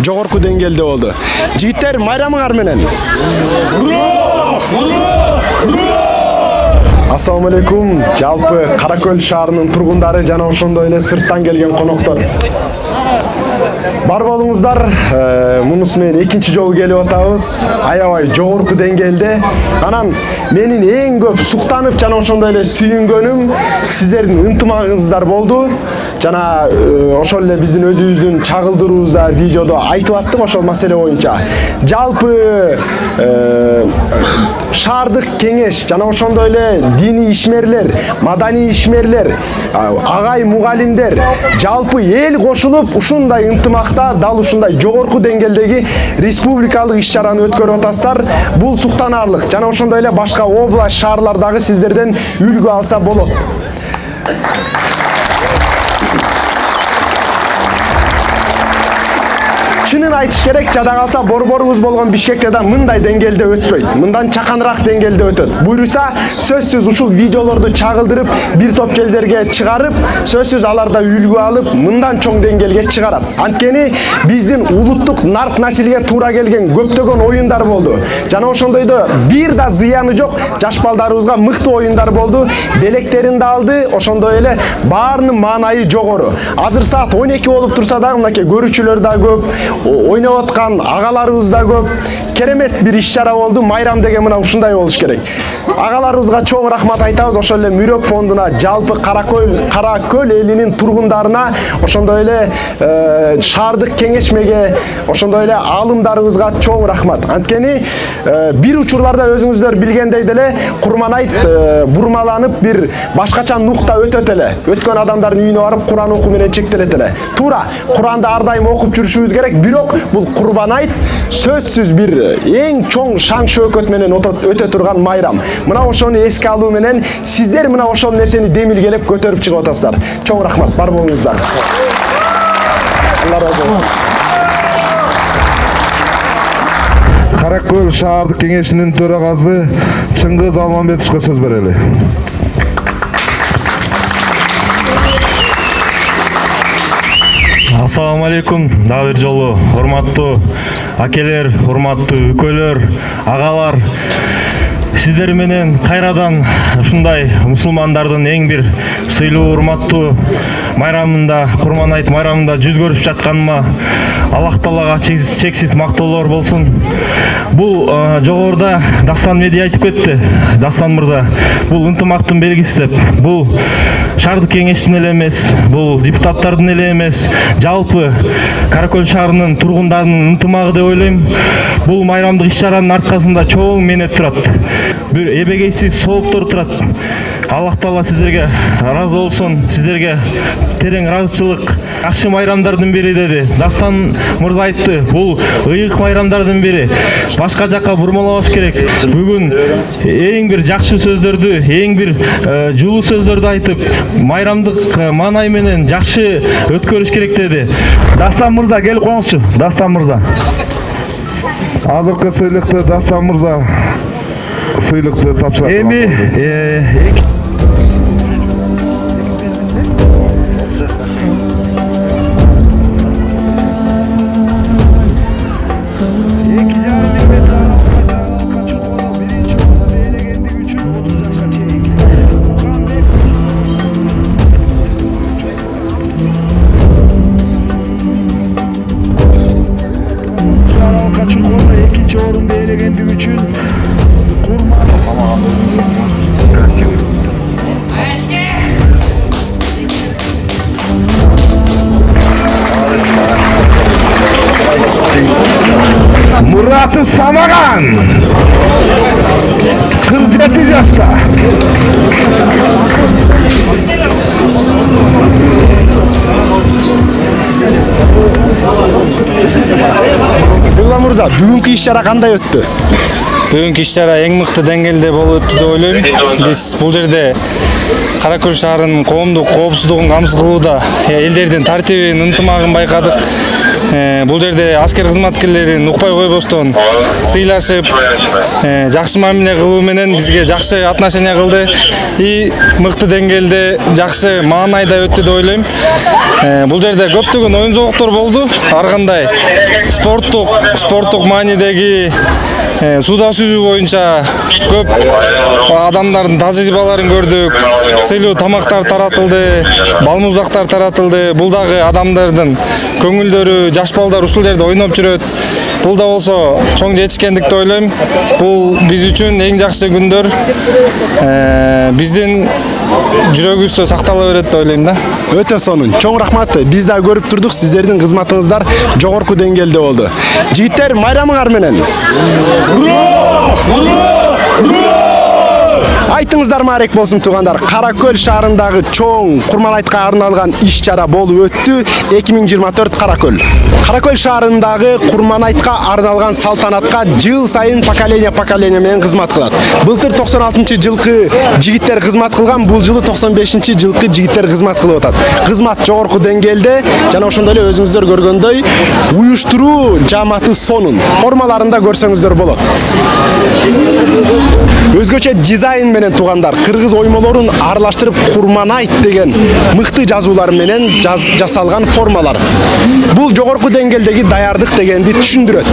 жогорку деңгээлде болду. Жигиттер, майрамыңар менен. Ассаламу алейкум. Жалпы Каракөл шаарынын тургундары жана ошондой эле сырттан келген коноктор. Бар болуңуздар, мунусу менен экинчи жолу келип атабыз. Аябай жогорку деңгээлде. Анан менин эң көп суктанып жана ошондой эле сүйүнгөнүм сиздердин ынтымагыңыздар болду. Жана ошол эле биздин өзүбүздүн чагылдыруубузда видеодо айтып аттым ошол маселе боюнча. Жалпы шаардык кеңеш жана ошондой эле диний ишмерлер, маданий ишмерлер, агай мугалимдер, жалпы эл кошулуп ушундай ынтымакта, дал ушундай жогорку деңгээлдеги республикалык иш-чараны өткөрүп атасыздар. Бул суктанаарлык. Жана ошондой эле башка область, шаарлардагы сиздерден үлгү алса болот. Чынын айтыш керек, жада калса борборубуз болгон Бишкекте да мындай деңгээлде өтпөйт. Мындан чаканыраак деңгээлде өтөт. Буйруса, сөзсүз ушул видеолорду чагылдырып, бир топ элдерге чыгарып, сөзсүз аларда үлгү алып, мындан чоң деңгээлге чыгарат. Анткени биздин улуттук нарк насилге туура келген көптөгөн оюндар болду. Жана ошондойдо бир да зыяны жок, жаш балдарыбызга мыкты оюндар болду. Белектерин да алды, ошондой эле баарынын маанайы жогору. Азыр саат 12 болуп турса да, мынакей көрүүчүлөр да көп, ойноп аткан агаларыбыз да көп. Керемет бир иш-чара болду. Майрам деген мына ушундай болуш керек. Агаларыбызга чоң рахмат айтабыз. Ошол эле Мүрөк фондуна, жалпы Каракөл элинин тургундарына, ошондой эле шаардык кеңешмеге, ошондой эле алымдарыбызга чоң рахмат. Анткени бир учурларда өзүңүздөр билгендей деле Курманайт бурмаланып бир башкача нукта өтөт эле. Өткөн адамдардын үйүнө барып Куран окуу менен чектелет эле. Туура, Куранды ар дайым окуп жүрүшүбүз керек. Бирок бул Курбанайт сөзсүз бир эң чоң шаң шөкөт менен өтө турган майрам. Мына ошону эске алуу менен сиздер мына ошол нерсени демилгелеп көтөрүп чыгып атасыздар. Чоң рахмат, бар болуңуздар. Алла разы болсун. Каракөл шаардык кеңешинин төрагасы Чыңгыз Алмамбетовго сөз берели. Ассаламу алейкум, дагы бир жолу урматтуу акелер, урматтуу үкөлөр, агалар. Сиздер менен кайрадан ушундай мусулмандардын эң бир сыйлуу, урматтуу майрамында, Курманайт майрамында жүз көрүшүп жатканыма Аллах Таалага чексиз мактоолор болсун. Бул жогоруда Дастан Меди айтып кетти. Дастан мырза, бул ынтымактын белгиси деп. Бул шаардык кеңештин эле эмес, бул депутаттардын эле эмес, жалпы Каракөл шаарынын тургундарынын ынтымагы деп ойлойм. Бул майрамдык иш-чаранын аркасында чоң мээнет турат. Бир эбегейсиз сооптор турат. Аллах Таала сиздерге разы болсун, сиздерге терең ыраазычылык. Жакшы майрамдардын бири деди. Дастан мырза айтты, бул ыйык майрамдардын бири. Башка жакка бурмалабаш керек. Бүгүн эң бир жакшы сөздөрдү, эң бир жылуу сөздөрдү айтып, майрамдык маанай менен жакшы өткөрүш керек деди. Дастан мырза келип коңузчу. Дастан мырза. Азыркы сыйлыкты Дастан мырза сыйлыкты тапшырат. Эми экинчи орунду ээлегендиги үчүн Muratov Samagan 47 yaşta. Бюла Мурза, бүгүнкү иш-чара кандай өттү? Бүгүнкү иш-чара эң мыкты деңгээлде болуп өттү деп ойлойм. Биз бул жерде Каракөл шаарынын коомдук коопсуздугун камсыз кылууда элдердин тартибин, ынтымагын байкадык. Бул жерде аскер кызматкерлерин укпай койбостон сыйлашып, жакшы мамиле кылуу менен бизге жакшы отношение кылды. И мыкты деңгээлде жакшы маанайда өттү деп ойлойм. Бул жерде көптөгөн оюн зооктору болду. Ар кандай спорттук маанидеги сууда сүзүү боюнча көп адамдардын тажрыйбаларын көрдүк. Сыйлуу тамактар таратылды, балмуздактар таратылды. Бул дагы адамдардын көңүлдөрү, жаш балдар ушул жерде ойноп жүрөт. Бул да болсо чоң жетишкендик деп ойлойм. Бул биз үчүн эң жакшы күндөр. Биздин жүрөгүбүздө сактала берет деп ойлойм да. Өтө сонун. Чоң рахмат. Биз да көрүп турдук, сиздердин кызматыңыздар жогорку деңгээлде болду. Жигиттер, майрамыңар менен. Айтыңыздар марек болсун туугандар. Каракөл шаарындагы чоң Курманайтка арналган иш-чара болуп өттү. 2024 Каракөл. Каракөл шаарындагы Курманайтка арналган салтанатка жыл сайын поколение менен кызмат кылат. Былтыр 96-жылкы жигиттер кызмат кылган, бул жылы 95-жылкы жигиттер кызмат кылып атат. Кызмат жогорку деңгээлде, жана ошондой эле өзүңүздөр көргөндөй уюштуруу жааматы сонун. Формаларында көрсөңүздөр болот. Өзгөчө дизайн менен туугандар, кыргыз оймолорун аралаштырып Курманайт деген мыкты жазуулар менен жасалган формалар. Бул жогорку деңгээлдеги даярдык дегенди түшүндүрөт.